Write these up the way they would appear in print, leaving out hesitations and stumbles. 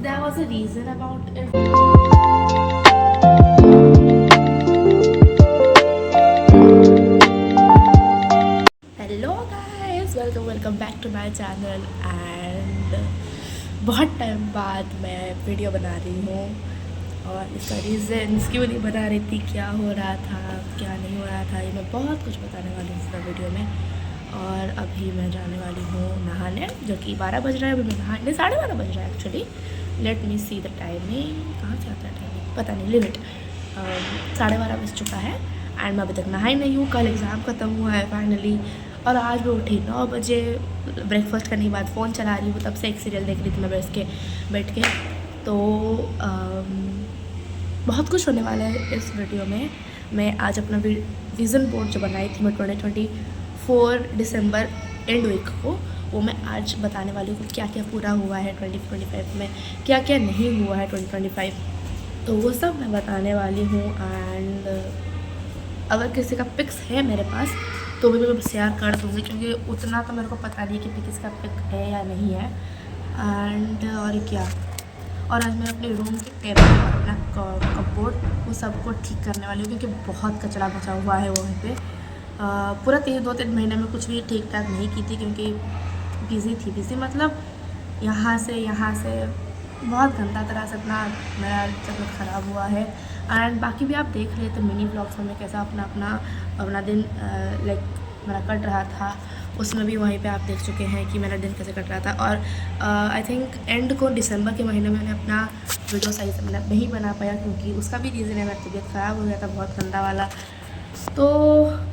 there was a reason about it. Hello guys, welcome back to my channel and बहुत time बाद मैं video बना रही हूँ और इसका रीज़न्स क्यों नहीं बना रही थी, क्या हो रहा था क्या नहीं हो रहा था, ये मैं बहुत कुछ बताने वाली हूँ इस वीडियो में। और अभी मैं जाने वाली हूँ नहाने, जो कि 12 बज रहा है। अभी मैं नहाने 12:30 बज रहा है actually. Let me see the timing, कहाँ से आता है टाइमिंग पता नहीं, लिमिट 12:30 बज चुका है एंड मैं अभी तक नहाई नहीं हूँ। कल एग्ज़ाम ख़त्म हुआ है फाइनली और आज मैं उठी 9 बजे। ब्रेकफास्ट करने के बाद फ़ोन चला रही हूँ, तब से एक सीरियल देख रही थी मैं बैठ के। तो बहुत कुछ होने वाला है इस वीडियो में। मैं आज अपना विज़न बोर्ड जो बनाई थी मैं 2024 दिसंबर एंड वीक को, वो मैं आज बताने वाली हूँ क्या क्या पूरा हुआ है 2025 में, क्या क्या नहीं हुआ है 2025, तो वो सब मैं बताने वाली हूँ। एंड अगर किसी का पिक्स है मेरे पास तो भी मैं शेयर कर दूँगी, क्योंकि उतना तो मेरे को पता नहीं कि किसका पिक है या नहीं है। एंड और क्या, और आज मैं अपने रूम के टेबल और अपना कपबोर्ड वो सबको ठीक करने वाली हूँ, क्योंकि बहुत कचरा बचा हुआ है वहीं पे। पूरा 2-3 महीने में कुछ भी ठीक ठाक नहीं की थी, क्योंकि बिज़ी मतलब यहाँ से बहुत गंदा तरह से अपना मेरा तबीयत ख़राब हुआ है। एंड बाकी भी आप देख रहे थे मिनी ब्लॉग्स में मैं कैसा अपना दिन लाइक मेरा कट रहा था, उसमें भी वहीं पे आप देख चुके हैं कि मेरा दिन कैसे कट रहा था। और आई थिंक एंड को दिसंबर के महीने में मैंने अपना वीडियो सही से मैंने नहीं बना पाया, क्योंकि उसका भी रीज़न है मेरा तबीयत ख़राब हो गया था बहुत गंदा वाला। तो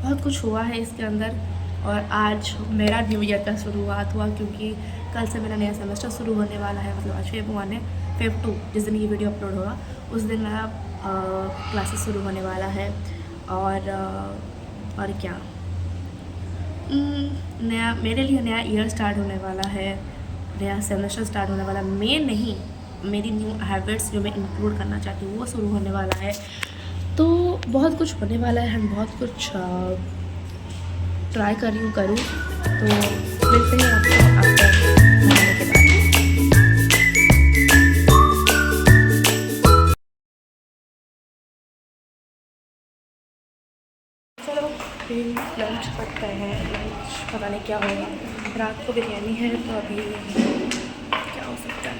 बहुत कुछ हुआ है इसके अंदर। और आज मेरा न्यू ईयर का शुरुआत हुआ, क्योंकि कल से मेरा नया सेमेस्टर शुरू होने वाला है। मतलब आज फेब 2 जिस दिन ये वीडियो अपलोड होगा उस दिन मेरा क्लासेस शुरू होने वाला है। और क्या नया मेरे लिए नया ईयर स्टार्ट होने वाला है, नया सेमेस्टर स्टार्ट होने वाला। नहीं, मेरी न्यू हैबिट्स जो मैं इंक्लूड करना चाहती हूँ वो शुरू होने वाला है। तो बहुत कुछ होने वाला है, हम बहुत कुछ ट्राई कर रही हूँ करूँ। तो मिलते हैं आपको आफ्टर नहाने के बाद। चलो फिर लंच करते हैं। लंच पता नहीं क्या होगा, रात को बिरयानी है तो अभी क्या हो सकता है,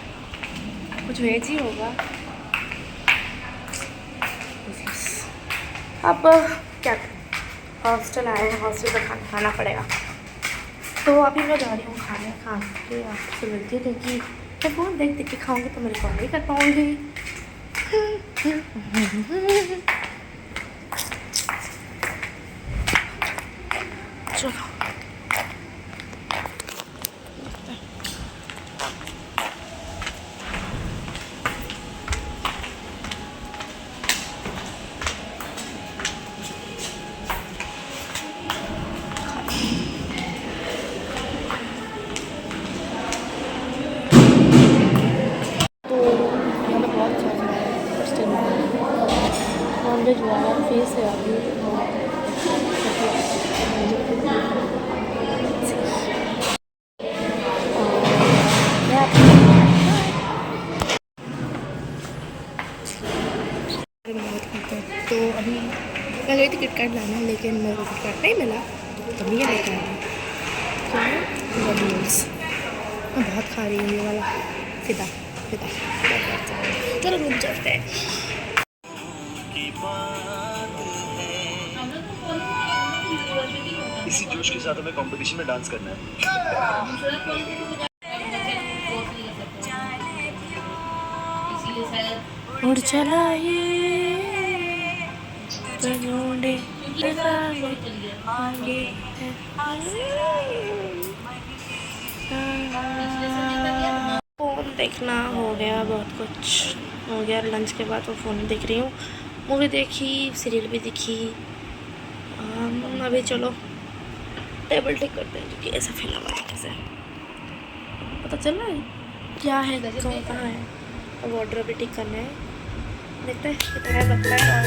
कुछ वेज ही होगा। अब क्या करें, हॉस्टल आए हैं, हॉस्टल का खाना खाना पड़ेगा। तो अभी मैं जा रही हूँ खाने खा के आपसे मिलती हूँ, क्योंकि मैं फ़ोन देख के खाऊँगी तो मेरे कॉल नहीं कर पाऊँगी। चलो नॉनवेज वाला फेस है अभी। तो अभी मैं गई थी किटकैट लाना, लेकिन मेरे को किटकैट नहीं मिला तो मैं ये लेकर आई क्या है बबल्स। मैं बहुत खा रही हूँ ये वाला फिदा। चलो रूम चलते हैं। इसी जोश के साथ हमें कंपटीशन में डांस करना है। उड़ चला ये फ़ोन देखना हो गया, बहुत कुछ हो गया। लंच के बाद वो फ़ोन देख रही हूँ, मूवी देखी, सीरियल भी देखी। अभी चलो टेबल ठीक करते हैं, क्योंकि ऐसा फैला हुआ है कैसे पता चल रहा है क्या है कहाँ है। और वार्डरोब भी ठीक करना है, देखते हैं कितना लगता है। और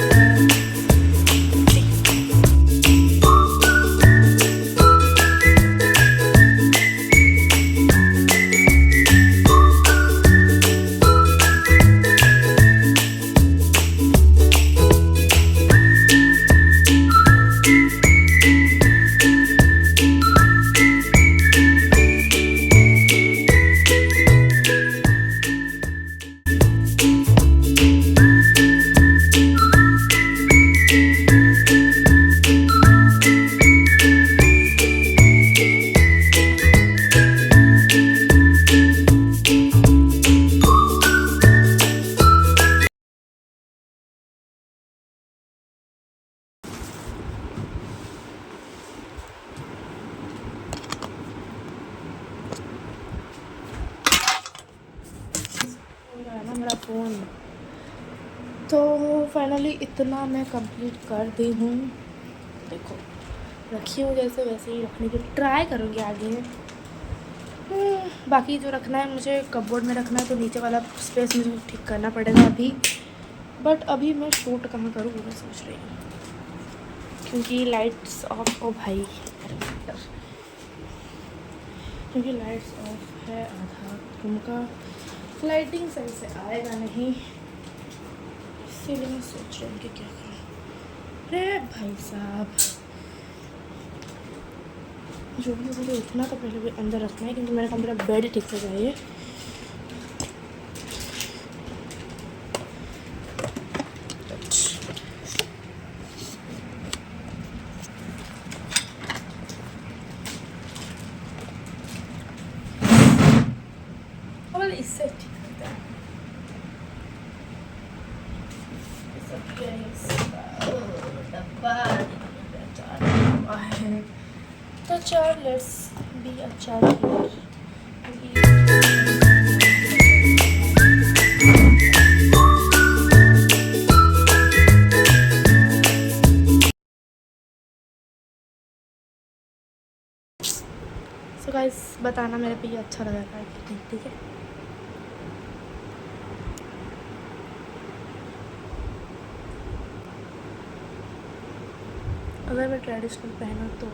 मेरा फ़ोन। तो फाइनली इतना मैं कंप्लीट कर दी हूँ। देखो रखी हूँ जैसे वैसे ही रखने की ट्राई करूँगी आगे। बाकी जो रखना है मुझे कपबोर्ड में रखना है, तो नीचे वाला स्पेस मुझे ठीक करना पड़ेगा अभी। बट अभी मैं शूट कहाँ करूँ मैं सोच रही हूँ, क्योंकि लाइट्स ऑफ। ओ भाई, क्योंकि लाइट्स ऑफ है, आधा रूम का लाइटिंग सही से आएगा नहीं, इसीलिए मैं सोच रही हूँ कि क्या करूँ। अरे भाई साहब, जो भी मुझे उठना तो पहले भी अंदर रखना है, क्योंकि मेरे को मेरा बेड ठीक से चाहिए। और इससे ठीक करता है। तो चार लेट्स बी अच्छा सो गाइस बताना मेरे पे ये अच्छा लगा था कि नहीं, ठीक है। अगर मैं ट्रेडिशनल पहना तो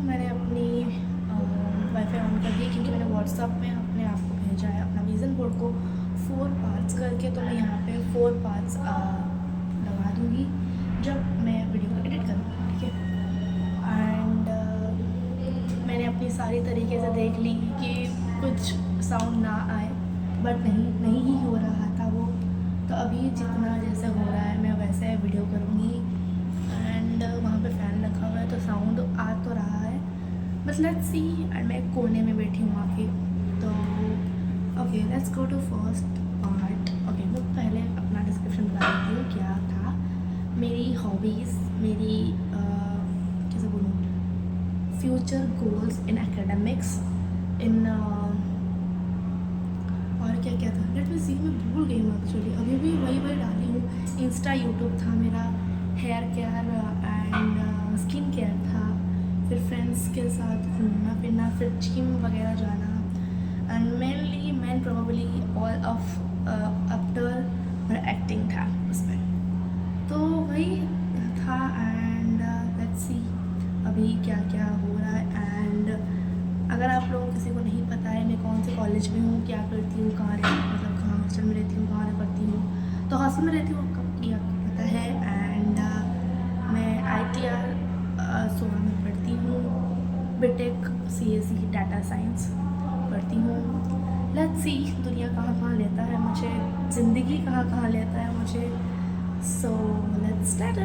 मैंने अपनी वाईफाई ऑन कर दी, क्योंकि मैंने व्हाट्सअप में अपने आप को भेजा है अपना विज़न बोर्ड को 4 पार्ट्स करके। तो मैं यहाँ पे 4 पार्ट्स लगा दूँगी जब मैं वीडियो को एडिट करूँगी, ठीक है। एंड मैंने अपनी सारी तरीके से देख ली कि कुछ साउंड ना आए, बट नहीं ही हो रहा था वो। तो अभी जितना जैसे हो रहा है मैं वैसे वीडियो करूँगी। एंड वहाँ पे फ़ैन रखा हुआ है तो साउंड आ तो रहा है, बट लेट्स सी। एंड मैं कोने में बैठी हूँ आके। तो okay, let's go to first part. Okay, मैं पहले अपना डिस्क्रिप्शन बता देती हूँ क्या था। मेरी हॉबीज़, मेरी कैसे बोलूँ, फ्यूचर गोल्स इन एकेडमिक्स, इन और क्या क्या था, लेट मी सी, मैं भूल गई हूँ एक्चुअली। अभी भी वही डाली हूँ। इंस्टा, यूट्यूब था मेरा, hair care and skin care था, फिर फ्रेंड्स के साथ घूमना फिरना, फिर जिम वगैरह जाना, and main probably all of after मेरा एक्टिंग था उसमें। तो वही था। एंड लेट्स सी अभी क्या क्या हो रहा है। एंड अगर आप लोगों किसी को नहीं पता है मैं कौन से कॉलेज में हूँ, क्या करती हूँ, कहाँ मतलब कहाँ हॉस्टल में रहती हूँ, कहाँ करती हूँ, तो हॉस्टल में रहती हूँ, आपको पता है। एंड मैं ITR सोहा में पढ़ती हूँ, बीटेक CSE डाटा साइंस पढ़ती हूँ। लेट्स सी दुनिया कहाँ कहाँ लेता है मुझे, ज़िंदगी कहाँ कहाँ लेता है मुझे। So let's start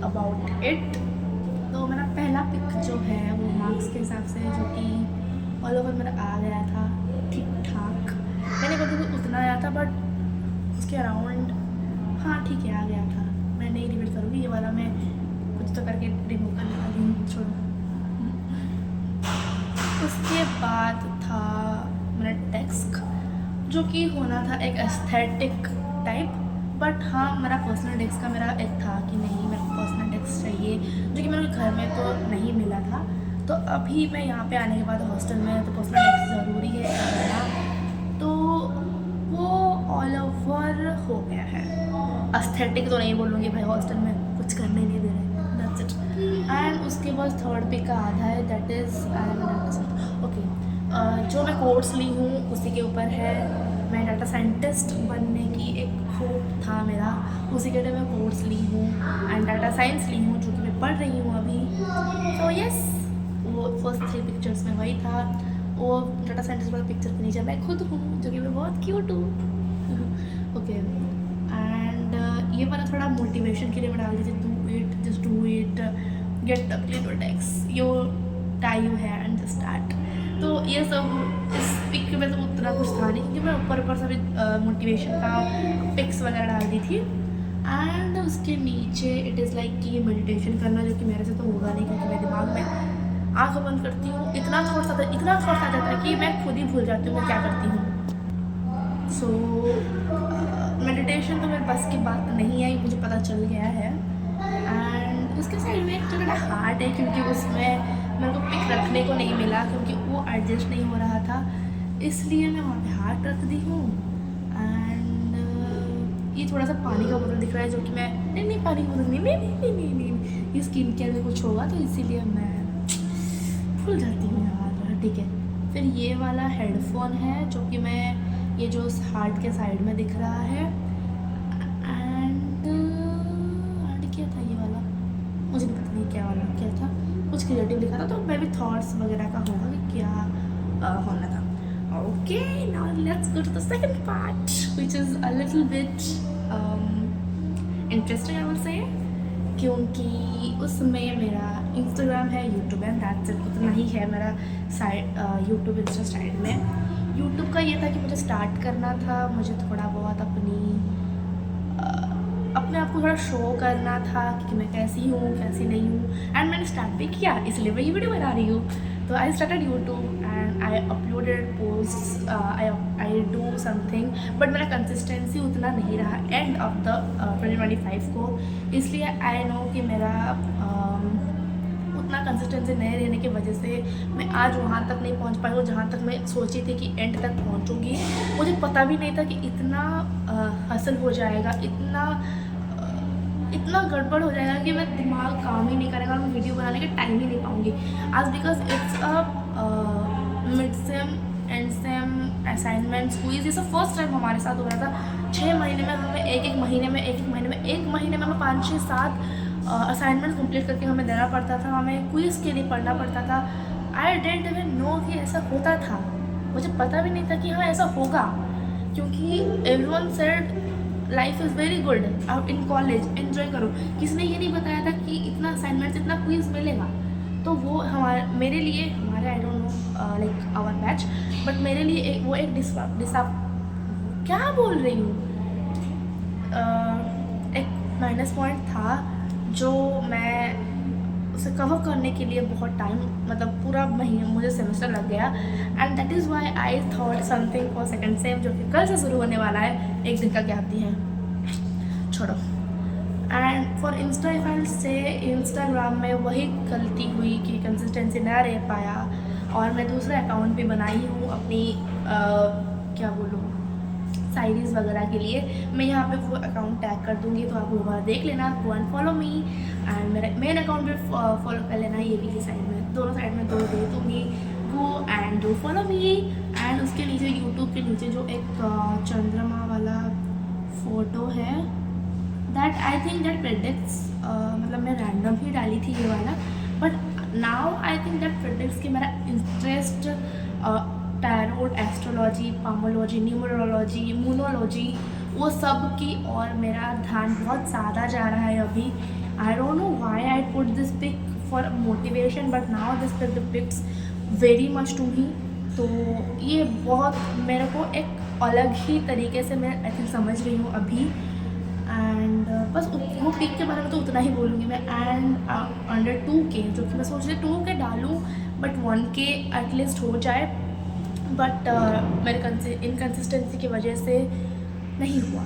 about it. तो मेरा पहला पिक जो है वो मार्क्स के हिसाब से, जो कि ऑल ओवर मेरा आ गया था ठीक ठाक। मैंने कभी तो उतना आया था, बट उसके अराउंड हाँ ठीक है आ गया था। मैं नहीं रिवील करूँगी, ये वाला मैं कुछ तो करके रिमूव करने वाली हूँ, छोड़ो। उसके बाद था मेरा डेस्क, जो कि होना था एक एस्थेटिक टाइप, बट हाँ मेरा पर्सनल डेस्क का मेरा एक था कि नहीं मेरे को पर्सनल डेस्क चाहिए, जो कि मेरे घर में तो नहीं मिला था। तो अभी मैं यहाँ पे आने के बाद हॉस्टल में तो पर्सनल डेस्क ज़रूरी है मेरा, तो वो ऑल ओवर हो गया है। एस्थेटिक तो नहीं बोलूँगी भाई, हॉस्टल में कुछ करने नहीं दे रहे, दैट्स इट। एंड उसके बाद थर्ड पिक का आधा है, दैट इज़ ओके। जो मैं कोर्स ली हूँ उसी के ऊपर है। मैं डाटा साइंटिस्ट बनने की एक होप था मेरा, उसी के लिए मैं कोर्स ली हूँ एंड डाटा साइंस ली हूँ, जो कि मैं पढ़ रही हूँ अभी। तो यस, वो फर्स्ट 3 पिक्चर्स में वही था। वो डाटा साइंटिस्ट वाला पिक्चर के नीचे मैं खुद हूँ, जो कि मैं बहुत क्यूट हूँ। ओके, एंड ये वाला थोड़ा मोटिवेशन के लिए मैं डाल दी थी, do it, just do it, get up, clean your desk, your tie your hair and just start. तो ये सब इस पिक में तो उतना कुछ था नहीं, क्योंकि मैं ऊपर से भी मोटिवेशन का पिक्स वगैरह डाल दी थी। एंड उसके नीचे इट इज़ लाइक कि मेडिटेशन करना, जो कि मेरे से तो होगा नहीं, क्योंकि मेरे दिमाग में आँख बंद करती हूँ, इतना थॉट्स आ जाता है कि मैं खुद ही भूल जाती हूँ मैं क्या करती हूँ। सो मेडिटेशन तो मेरे बस की बात नहीं आई, मुझे पता चल गया है। एंड उसके साइड में एक जगह हार्ट है, क्योंकि उसमें मेरे को पिक रखने को नहीं मिला, क्योंकि वो एडजस्ट नहीं हो रहा था, इसलिए मैं वहाँ पे हार्ट रख दी हूँ। एंड ये थोड़ा सा पानी का बोतल दिख रहा है, जो कि मैं नहीं पानी का बोतल नहीं, ये स्किन केयर में कुछ होगा, तो इसीलिए मैं भूल जाती हूँ यार। ठीक है, फिर ये वाला हेडफोन है, जो कि मैं ये जो हार्ट के साइड में दिख रहा है। एंड क्या था ये वाला, मुझे नहीं पता नहीं क्या था, कुछ क्रिएटिव लिखा था, तो मैं भी थॉट्स वगैरह का होगा कि क्या होना था। Okay, now let's go to the second part, which is a little bit interesting I would say, क्योंकि उसमें मेरा इंस्टाग्राम है, यूट्यूब है, दैट्स इट, उतना ही है मेरा साइड, यूट्यूब इंस्टा साइड में। यूट्यूब का ये था कि मुझे स्टार्ट करना था, मुझे थोड़ा बहुत अपने आप को थोड़ा शो करना था कि मैं कैसी हूँ कैसी नहीं हूँ, एंड मैंने स्टार्ट भी किया, इसलिए मैं ये वीडियो बना रही हूँ। तो I started YouTube and I uploaded post, I do something, but मेरा कंसिस्टेंसी उतना नहीं रहा एंड ऑफ द 2025 को, इसलिए आई नो कि मेरा उतना कंसिस्टेंसी नहीं रहने की वजह से मैं आज वहाँ तक नहीं पहुँच पाई हूँ जहाँ तक मैं सोची थी कि एंड तक पहुँचूँगी। मुझे पता भी नहीं था कि इतना हासिल हो जाएगा, इतना गड़बड़ हो जाएगा कि मैं दिमाग काम ही नहीं करेगा और मैं वीडियो बनाने का टाइम ही नहीं पाऊँगी। आज because it's a mid sem and same assignments quiz, ये सब फर्स्ट टाइम हमारे साथ हो रहा था। 6 महीने में हमें एक महीने में हमें 5, 6, 7 असाइनमेंट कंप्लीट करके हमें देना पड़ता था, हमें क्विज़ के लिए पढ़ना पड़ता था। आई डेंट इवन नो कि ऐसा होता था, मुझे पता भी नहीं था कि हाँ ऐसा होगा, क्योंकि everyone said life is very good, आप इन कॉलेज एंजॉय करो। किसी ने ये नहीं बताया था कि इतना असाइनमेंट इतना क्विज़ मिलेगा। तो वो मेरे लिए हमारे I don't know like our batch, but मेरे लिए वो एक क्या बोल रही हूँ, एक माइनस पॉइंट था, जो मैं उसे कवर करने के लिए बहुत टाइम, मतलब पूरा महीना मुझे सेमेस्टर लग गया। And that is why I thought something for second same, जो कि कल से शुरू होने वाला है, एक दिन का गैप दी है, छोड़ो। एंड फॉर इंस्टा इवेंट से इंस्टाग्राम में वही गलती हुई कि कंसिस्टेंसी ना रह पाया, और मैं दूसरा अकाउंट भी बनाई हूँ अपनी क्या बोलूँ साइरीज़ वगैरह के लिए। मैं यहाँ पे वो अकाउंट टैग कर दूँगी, तो आप वहाँ देख लेना, go and follow me, and मेरा मेन अकाउंट भी फॉलो कर लेना, ये भी की साइड में, दोनों साइड में दो दे दूँगी, go and do follow me. And उसके नीचे यूट्यूब के नीचे जो एक चंद्रमा वाला फ़ोटो है, that I think that predicts, मतलब मैं रैंडम ही डाली थी ये वाला, but now I think that predicts कि मेरा इंटरेस्ट टैरोट, एस्ट्रोलॉजी, पामोलॉजी, न्यूमरोलॉजी, मूनोलॉजी, वो सब की और मेरा ध्यान बहुत ज़्यादा जा रहा है अभी। I don't know why I put this pic for motivation, but now this pic depicts very much to me. तो ये बहुत मेरे को एक अलग ही तरीके से मैं आई थिंक समझ रही हूँ अभी। एंड बस वो पिक के बारे में तो उतना ही बोलूँगी मैं। एंड अंडर 2K, जो कि मैं सोच रही 2K डालूँ, बट 1K एटलीस्ट हो जाए, बट मेरे इनकन्सिस्टेंसी की वजह से नहीं हुआ।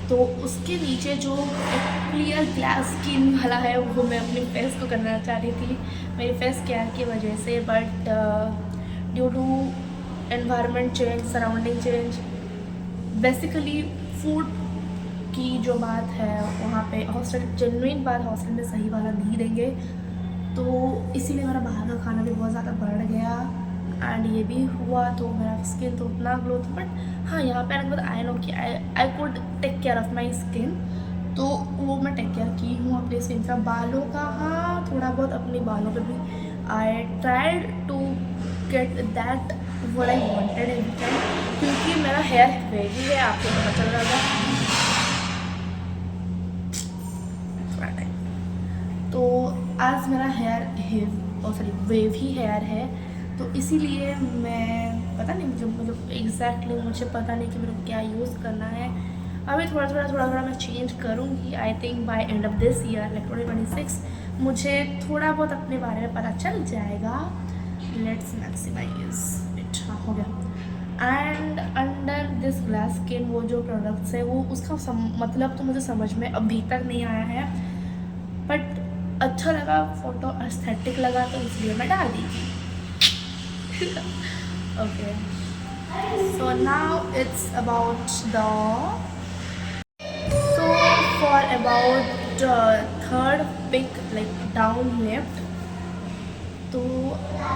तो उसके नीचे जो एक क्लियर ग्लास स्किन वाला है, वो मैं अपने फेस को करना चाह रही थी मेरी फेस केयर की वजह से, but due to environment change, surrounding change, basically food की जो बात है वहाँ पे हॉस्टल, जेन्युइन बात, हॉस्टल में सही वाला नहीं देंगे, तो इसीलिए मेरा बाहर का खाना भी बहुत ज़्यादा बढ़ गया। एंड ये भी हुआ, तो मेरा स्किन तो उतना ग्लो था, बट हाँ यहाँ पे आने के बाद आई नो कि I could take care of my skin, तो वो मैं टेक केयर की हूँ अपने स्किन का। बालों का हाँ थोड़ा बहुत अपने बालों पे भी I tried to get that what I wanted in time, क्योंकि मेरा हेयर वेवी है, आपको पता चल रहा था थोड़ा टाइम। तो आज मेरा हेयर वेवी हेयर है, तो इसीलिए मैं पता नहीं मतलब एग्जैक्टली मुझे पता नहीं कि मेरे को क्या यूज़ करना है। अभी थोड़ा मैं चेंज करूँगी। I think by end of this year like 2026 मुझे थोड़ा बहुत अपने बारे में पता चल जाएगा। Let's maximize it. हाँ, हो गया। And under this glass skin वो जो प्रोडक्ट्स है वो उसका मतलब तो मुझे समझ में अभी तक नहीं आया है, बट अच्छा लगा, फोटो एस्थेटिक लगा, तो इसलिए मैं डाल दी थी। Okay, so now it's about for about third pick like down left, तो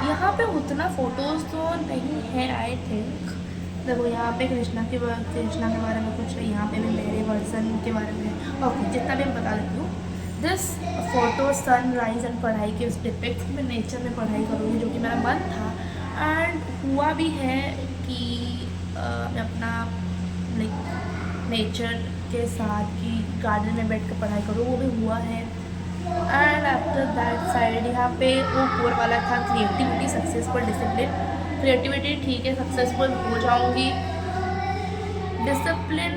यहाँ पे उतना फ़ोटोज़ तो नहीं है आई थिंक। देखो यहाँ पे कृष्णा के बारे में कुछ है, यहाँ पे भी मेरे वर्जन के बारे में ओके जितना भी मैं बता देती हूँ। दिस फोटो सनराइज एंड पढ़ाई के उस डिपिक्ट में नेचर में पढ़ाई करूँगी, जो कि मेरा मन था एंड हुआ भी है कि मैं अपना लाइक नेचर के साथ कि गार्डन में बैठ कर पढ़ाई करूँ, वो भी हुआ है। एंड आफ्टर दैट साइड यहाँ पे वो कोर वाला था क्रिएटिविटी सक्सेसफुल डिसिप्लिन। क्रिएटिविटी ठीक है, सक्सेसफुल हो जाऊँगी, डिसिप्लिन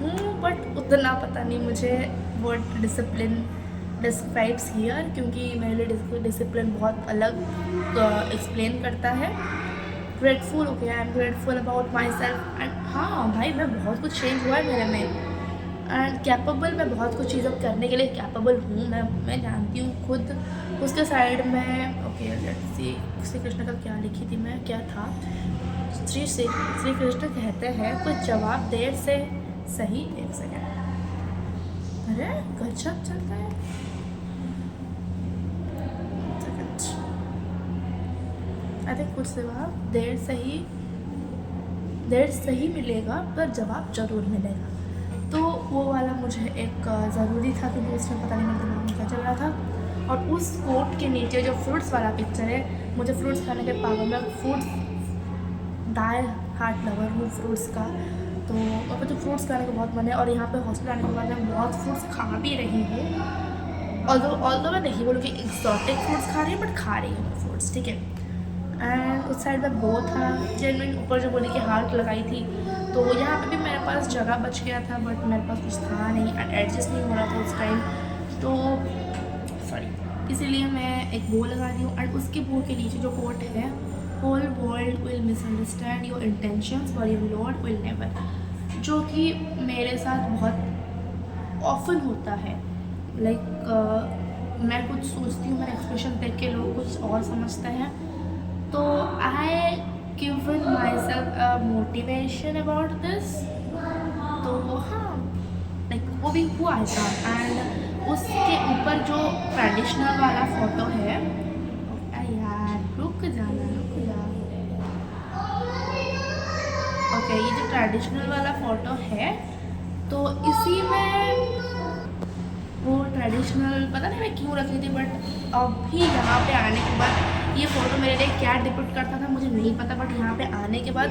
हूँ बट उतना पता नहीं मुझे वर्ड डिसिप्लिन डिस्क्राइब्स हियर, क्योंकि मेरे लिए डिसिप्लिन बहुत अलग एक्सप्लेन करता है। Grateful, okay I am grateful about my self and हाँ भाई मैं बहुत कुछ चेंज हुआ है मेरे में। एंड कैपेबल, मैं बहुत कुछ चीज़ें करने के लिए कैपेबल हूँ, मैं जानती हूँ खुद। उसके साइड में okay let's see Shri Krishna का क्या लिखी थी मैं, क्या था, श्री कृष्ण कहते हैं कुछ जवाब देर से सही। एक सेकेंड, अरे गजब चलता है। आई थिंक कुछ जवाब देर सही मिलेगा पर जवाब जरूर मिलेगा, तो वो वाला मुझे एक ज़रूरी था, क्योंकि उसमें पता नहीं मेरे दिमाग में क्या चल रहा था। और उस कोट के नीचे जो फ्रूट्स वाला पिक्चर है, मुझे फ्रूट्स खाने के पागल में, फ्रूट्स डाई हार्ट लवर हूँ फ्रूट्स का, तो वहाँ पर तो फ्रूट्स खाने का बहुत मन है। और यहाँ पे हॉस्टल आने के बाद मैं बहुत फ्रूट्स खा भी रही हूँ, ऑल्दो मैं नहीं बोलूँ कि एक्सोटिक फ्रूट्स खा रही हूँ, बट खा रही हूँ फ्रूट्स, ठीक है। एंड उस साइड में वो था जेनविन ऊपर जो बोली कि हार्ट लगाई थी, तो यहाँ पे भी मेरे पास जगह बच गया था, बट मेरे पास कुछ था नहीं एंड एडजस्ट नहीं हो रहा था उस टाइम, तो सॉरी, इसीलिए मैं एक बो लगा दी हूँ। एंड उसके बो के नीचे जो कोट है, whole world will misunderstand your intentions but your Lord will never, जो कि मेरे साथ बहुत ऑफन होता है। लाइक मैं कुछ सोचती हूँ, मेरा एक्सप्रेशन देख के लोग कुछ और समझते हैं, तो I given my self a motivation about this, तो हाँ लाइक वो भी हुआ था। एंड उसके ऊपर जो ट्रेडिशनल वाला फोटो है, यार रुक जा, ओके ये जो ट्रेडिशनल वाला फ़ोटो है, तो इसी में वो ट्रेडिशनल पता नहीं मैं क्यों रखी थी, बट अभी यहाँ पे आने के बाद ये फ़ोटो मेरे लिए क्या डिपिक्ट करता था मुझे नहीं पता, बट यहाँ पे आने के बाद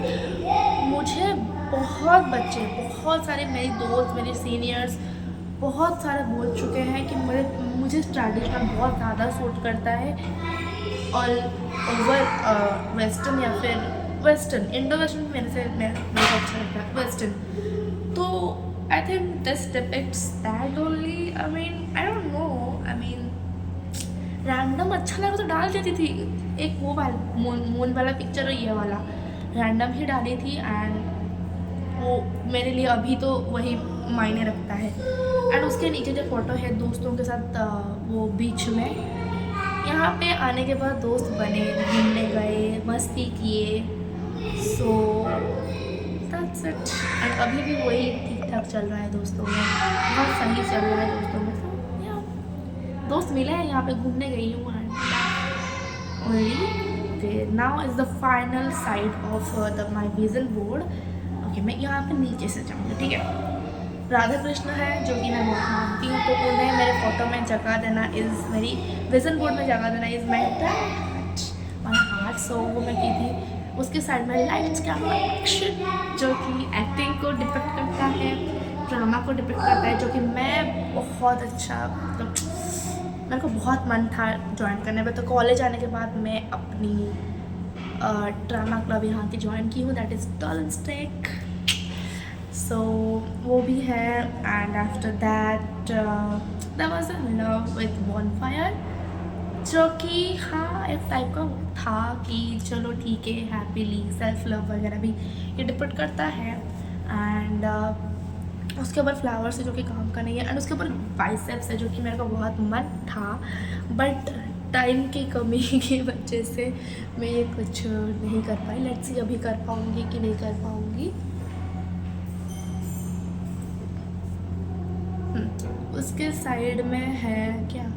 मुझे बहुत सारे मेरे दोस्त, मेरे सीनियर्स बहुत सारे बोल चुके हैं कि मुझे ट्रेडिशनल बहुत ज़्यादा सूट करता है और ओवर वेस्टर्न या फिर वेस्टर्न, इंडो वेस्टर्न मेरे को अच्छा लगता है वेस्टर्न। तो I think this depicts that only, I don't no, random अच्छा लगा तो डाल देती थी। एक वो वाला मून वाला पिक्चर और ये वाला रैंडम ही डाली थी, एंड वो मेरे लिए अभी तो वही मायने रखता है। एंड उसके नीचे जो फोटो है दोस्तों के साथ वो बीच में, यहाँ पे आने के बाद दोस्त बने, घूमने गए, मस्ती किए, सो दैट्स इट। एंड अभी भी वही ठीक ठाक चल रहा है दोस्तों में, बहुत सही चल रहा है दोस्तों में। दोस्त मिले हैं, यहाँ पे घूमने गई हूँ only. Now is the final side of my vision board. Okay मैं यहाँ पे नीचे से जाऊँगी, ठीक है। राधा कृष्ण है जो कि मैं बहुत मानती हूँ, तो उन्हें मेरे फोटो में जगह देना इज़ मेरी विजन बोर्ड में जगह देना इज़ माई हार्ट, सो वो मैं की थी उसके साइड में लाइट्स कैमरा एक्शन जो कि एक्टिंग को डिपिक्ट करता है, ड्रामा को डिपिक्ट करता है, जो कि मैं बहुत अच्छा मतलब मेरे को बहुत मन था ज्वाइन करने में। तो कॉलेज आने के बाद मैं अपनी ड्रामा क्लब यहाँ की ज्वाइन की हूँ, दैट इज़ टॉलेंस्टेक। सो वो भी है। And after that there was a love with bonfire, जो कि हाँ एक टाइप का था कि चलो ठीक है, हैप्पीली सेल्फ लव वगैरह भी ये डिपेंड करता है। एंड उसके ऊपर फ्लावर्स है जो कि काम का नहीं है, एंड उसके ऊपर बाइसेप्स है जो कि मेरे को बहुत मन था, बट टाइम की कमी की वजह से मैं ये कुछ नहीं कर पाई। लेट्स सी अभी कर पाऊँगी कि नहीं कर पाऊँगी। उसके साइड में है क्या,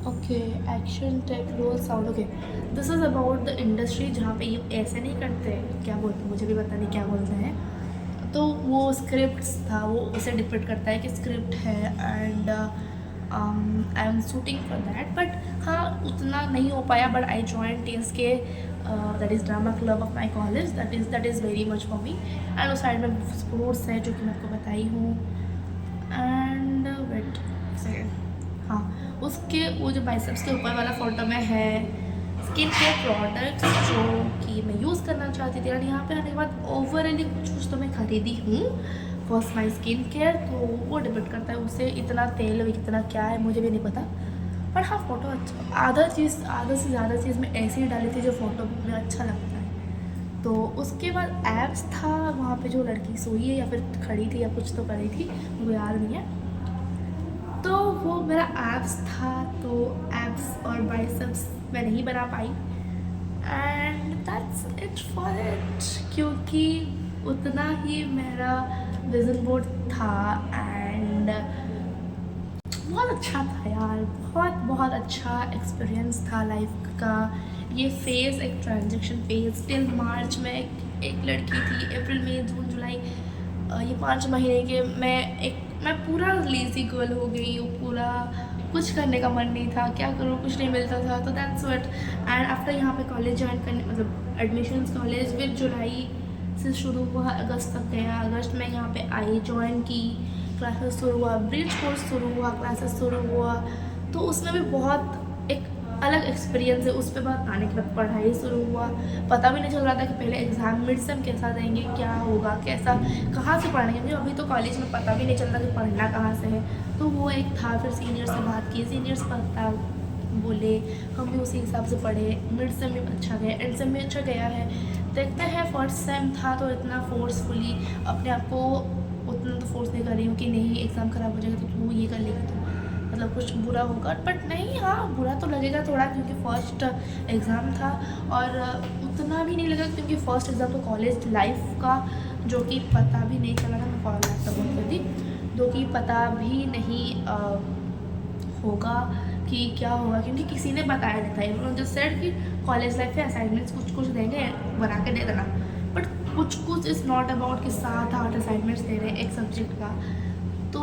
okay action take roll sound, okay this is about the industry जहाँ पे ये ऐसे नहीं करते, क्या बोलते हैं मुझे भी पता नहीं क्या बोलते हैं। तो वो स्क्रिप्ट्स था, वो उसे डिपेंड करता है कि स्क्रिप्ट है, and I am shooting for that. But हाँ उतना नहीं हो पाया, बट आई जॉइन टीएस के that is drama club of my college, that is very much for me. And उस साइड में स्पोर्ट्स है जो कि मैं आपको बताई हूँ। एंड वेट सेकेंड, हाँ उसके वो जो बाइसेप्स के ऊपर वाला फोटो में है स्किन केयर प्रोडक्ट्स जो कि मैं यूज़ करना चाहती थी। और यहाँ पे आने के बाद ओवरऑली कुछ तो मैं खरीदी हूँ फॉर माई स्किन केयर, तो वो डिपेंड करता है उससे इतना तेल इतना क्या है मुझे भी नहीं पता। पर हाँ फ़ोटो अच्छा, आधा से ज़्यादा चीज़ मैं ऐसे ही डाली थी जो फ़ोटो में अच्छा लगता है। तो उसके बाद एब्स था, वहाँ पे जो लड़की सोई है या फिर खड़ी थी या कुछ तो करी थी मुझे याद नहीं है, तो वो मेरा एब्स था। तो एब्स और बाइसेप्स मैं नहीं बना पाई, and that's it for it, क्योंकि उतना ही मेरा विजन बोर्ड था। एंड बहुत अच्छा था यार, बहुत अच्छा एक्सपीरियंस था लाइफ का ये फेज़, एक ट्रांजेक्शन फेज़। टिल मार्च में एक लड़की थी, अप्रैल मई जून जुलाई ये 5 महीने के मैं पूरा लेज़ी गर्ल हो गई हूँ, पूरा कुछ करने का मन नहीं था, क्या करूँ कुछ नहीं मिलता था। तो दैट्स व्हाट। एंड आफ्टर यहाँ पे कॉलेज ज्वाइन करने मतलब एडमिशन्स कॉलेज फिर जुलाई से शुरू हुआ, अगस्त तक गया। अगस्त में यहाँ पे आई, ज्वाइन की, क्लासेस शुरू हुआ, ब्रिज कोर्स शुरू हुआ, क्लासेस शुरू हुआ। तो उसमें भी बहुत एक अलग एक्सपीरियंस है। उस पर बाद आने के बाद पढ़ाई शुरू हुआ, पता भी नहीं चल रहा था कि पहले एग्ज़ाम मिड सेम कैसा देंगे, क्या होगा, कैसा कहाँ से पढ़ेंगे, मुझे अभी तो कॉलेज में पता भी नहीं चलता कि पढ़ना कहाँ से है। तो वो एक था। फिर सीनियर से बात की, सीनियर्स पता बोले, हम भी उसी हिसाब से पढ़े। मिड सेम भी अच्छा गया, एंड सेम भी अच्छा गया है। देखते हैं, फर्स्ट सेम था तो इतना फोर्सफुली अपने आप को उतना तो फोर्स नहीं कर रही हूँ कि नहीं एग्ज़ाम ख़राब हो जाएगा तो तू ये कर लेगी, तो मतलब कुछ बुरा होगा, बट नहीं, हाँ बुरा तो लगेगा थोड़ा, क्योंकि फ़र्स्ट एग्ज़ाम था। और उतना भी नहीं लगा क्योंकि फ़र्स्ट एग्ज़ाम तो कॉलेज लाइफ का जो कि पता भी नहीं चला था। मैं कॉलेज लाइफ तक बोल रही थी, जो कि पता भी नहीं होगा कि क्या होगा, क्योंकि किसी ने बताया नहीं था। उन्होंने जो सेड कि कॉलेज लाइफ में असाइनमेंट्स कुछ देंगे, बना के दे देना, बट कुछ इज़ नॉट अबाउट कि 7-8 असाइनमेंट्स दे रहे हैं एक सब्जेक्ट का। तो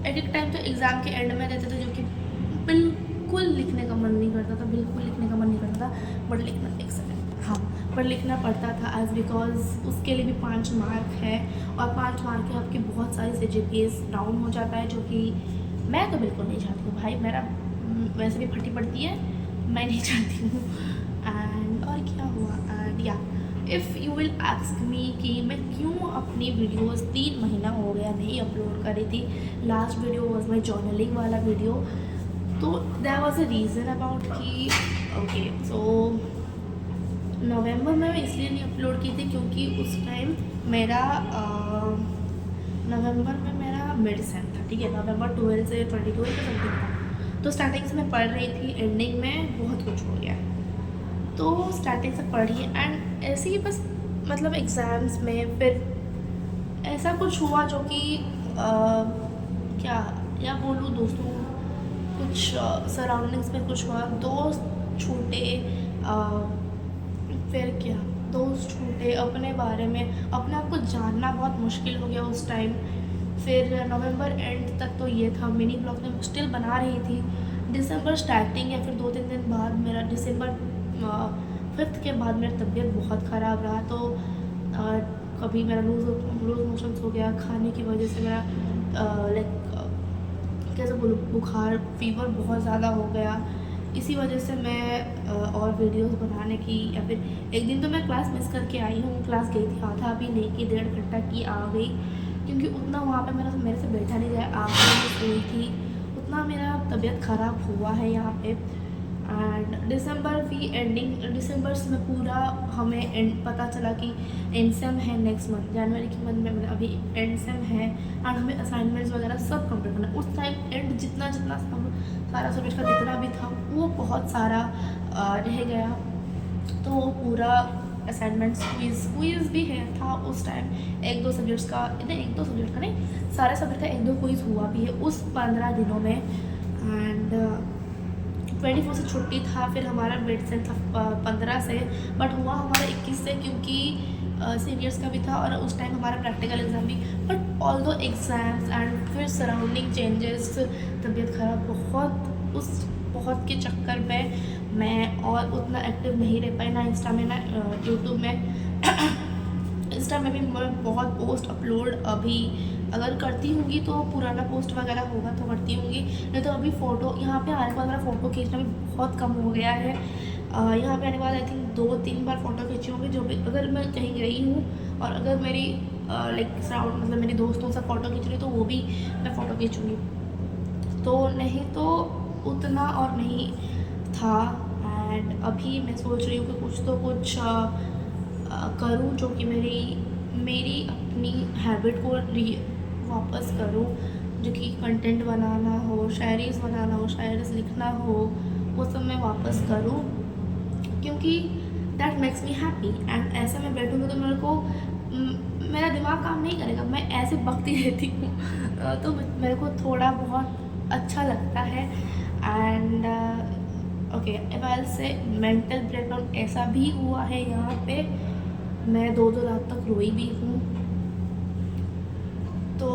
एक टाइम तो एग्ज़ाम के एंड में देते थे जो कि बिल्कुल लिखने का मन नहीं करता था, बिल्कुल लिखने का मन नहीं करता था, बट लिखना एक सेकेंड, हाँ पर लिखना पड़ता था एज बिकॉज उसके लिए भी 5 मार्क है, और 5 मार्क है आपकी बहुत सारी CGPA डाउन हो जाता है, जो कि मैं तो बिल्कुल नहीं चाहती हूँ भाई। मेरा वैसे भी फटी पड़ती है, मैं नहीं चाहती हूँ। एंड और क्या हुआ, एंड या if you will ask me कि मैं क्यों अपनी वीडियोस 3 महीना हो गया नहीं अपलोड करी थी। Last video was my journaling वाला वीडियो, तो there was a reason about कि ओके सो नवंबर में मैं इसलिए नहीं अपलोड की थी क्योंकि उस टाइम मेरा नवंबर में मेरा मिड सेम था, ठीक है, नवंबर 12 से 22 का समथिंग था। तो स्टार्टिंग से मैं पढ़ रही थी, एंडिंग में बहुत कुछ हो गया, तो स्टार्टिंग से पढ़ी। एंड ऐसे ही बस मतलब एग्ज़ाम्स में फिर ऐसा कुछ हुआ जो कि क्या बोलूँ दोस्तों, कुछ सराउंडिंग्स में कुछ हुआ, दोस्त छूटे, फिर क्या दोस्त छूटे, अपने बारे में अपने आप को जानना बहुत मुश्किल हो गया उस टाइम। फिर नवंबर एंड तक तो ये था, मिनी ब्लॉग में स्टिल बना रही थी, दिसंबर स्टार्टिंग या फिर 2-3 दिन बाद मेरा दिसंबर 5th के बाद मेरा तबीयत बहुत ख़राब रहा। तो कभी मेरा लूज़ मोशंस हो गया, खाने की वजह से मेरा कैसे बोलूँ, बुखार फीवर बहुत ज़्यादा हो गया। इसी वजह से मैं और वीडियोस बनाने की, या फिर एक दिन तो मैं क्लास मिस करके आई हूँ। क्लास गई थी आधा भी नहीं कि 1.5 घंटा की आ गई, क्योंकि उतना वहाँ पे मेरे से बैठा नहीं गया। आखिर में सोई थी, उतना मेरा तबीयत ख़राब हुआ है यहाँ पे। एंड दिसंबर में पूरा हमें पता चला कि एंड सेम है नेक्स्ट मंथ, जनवरी के मंथ में अभी एंड सेम है एंड हमें असाइनमेंट्स वगैरह सब कंप्लीट करना है। उस टाइम एंड जितना सब सारा सब्जेक्ट का जितना भी था वो बहुत सारा रह गया। तो वो पूरा असाइनमेंट्स क्विज़ भी है था उस टाइम। 1-2 सब्जेक्ट्स का नहीं, सारे सब्जेक्ट का 1-2 क्विज़ हुआ भी है उस 15 दिनों में। एंड 24 से छुट्टी था, फिर हमारा मिड सेम था 15 से, बट हुआ हमारा 21 से, क्योंकि सीनियर्स का भी था और उस टाइम हमारा प्रैक्टिकल एग्ज़ाम भी। बट ऑल दो एग्ज़ाम्स एंड फिर सराउंडिंग चेंजेस, तबीयत ख़राब बहुत के चक्कर में मैं और उतना एक्टिव नहीं रह पाई, ना इंस्टा में ना यूट्यूब में। इंस्टा में भी मैं बहुत पोस्ट अपलोड अभी अगर करती होंगी तो पुराना पोस्ट वगैरह होगा तो करती होंगी, नहीं तो अभी फ़ोटो यहाँ पे आने के बाद मेरा फ़ोटो खींचना भी बहुत कम हो गया है। यहाँ पे आने के बाद आई थिंक 2-3 बार फ़ोटो खींची होंगी, जो भी अगर मैं कहीं गई हूँ और अगर मेरी सराउंड मतलब मेरी दोस्तों से फ़ोटो खींच रही तो वो भी मैं फ़ोटो खींचूँगी। तो नहीं तो उतना और नहीं था। एंड अभी मैं सोच रही हूँ कि कुछ करूँ जो कि मेरी अपनी हैबिट को वापस करूँ, जो कि कंटेंट बनाना हो, शायरीज़ बनाना हो, शायरीज़ लिखना हो, वो सब मैं वापस करूँ, क्योंकि that makes me happy. And ऐसे मैं बैठूँगी तो मेरा दिमाग काम नहीं करेगा, मैं ऐसे बकती रहती हूँ। तो मेरे को थोड़ा बहुत अच्छा लगता है। एंड ओके, अब आई से मेंटल ब्रेकडाउन ऐसा भी हुआ है यहाँ पे, मैं 2-2 रात तक रोई भी हूँ। तो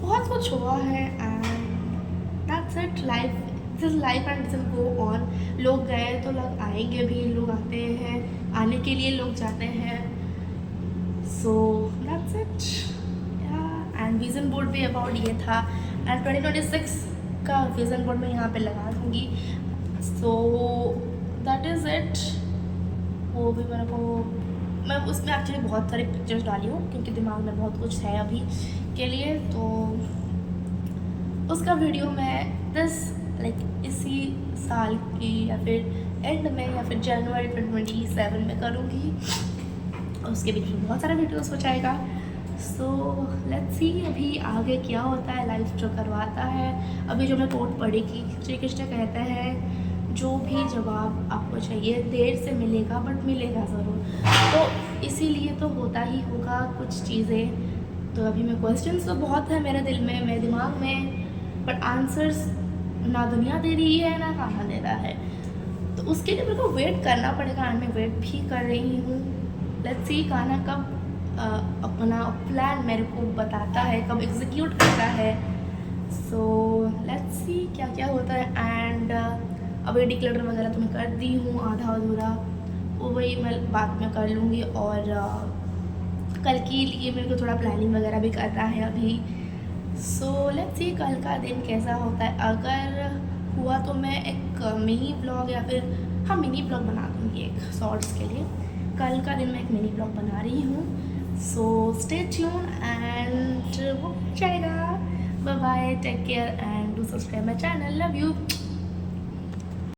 बहुत कुछ हुआ है and that's it. This is life and this will go on. लोग गए तो लोग आएंगे भी, लोग आते हैं, आने के लिए लोग जाते हैं। सो दैट्स इट या। एंड विज़न बोर्ड भी अबाउट ये था, एंड 2026 का विज़न बोर्ड मैं यहाँ पे लगा दूँगी। So that is it. वो भी मैं उसमें एक्चुअली बहुत सारी पिक्चर्स डाली हूँ, क्योंकि दिमाग में बहुत कुछ है अभी के लिए। तो उसका वीडियो मैं इसी साल की या फिर एंड में या फिर जनवरी 2027 में करूँगी। उसके बीच में बहुत सारा वीडियोस हो जाएगा। सो लेट्स सी अभी आगे क्या होता है, लाइफ जो करवाता है। अभी जो मैं कोट पढ़ी कि श्री कृष्ण कहते हैं जो भी जवाब आपको चाहिए देर से मिलेगा बट मिलेगा ज़रूर। तो इसीलिए तो होता ही होगा कुछ चीज़ें। तो अभी मैं क्वेश्चंस तो बहुत है मेरे दिल में, मेरे दिमाग में, बट आंसर्स ना दुनिया दे रही है ना खाना दे रहा है। तो उसके लिए मेरे को वेट करना पड़ेगा एंड मैं वेट भी कर रही हूँ। लेट्स सी खाना कब अपना प्लान मेरे को बताता है, कब एग्जीक्यूट करता है। सो लेट्स सी क्या क्या होता है। एंड अभी डिक्लेयर वगैरह तो मैं कर दी हूँ आधा अधूरा, वो वही मैं बाद में कर लूँगी। और कल के लिए मेरे को थोड़ा प्लानिंग वगैरह भी करना है अभी। सो लेट्स सी कल का दिन कैसा होता है। अगर हुआ तो मैं एक मिनी ब्लॉग या फिर मिनी ब्लॉग बना दूँगी एक शॉर्ट्स के लिए। कल का दिन मैं एक मिनी ब्लॉग बना रही हूँ। सो स्टे ट्यून एंड वो हो जाएगा। Bye bye, take care and do subscribe my channel. Love you.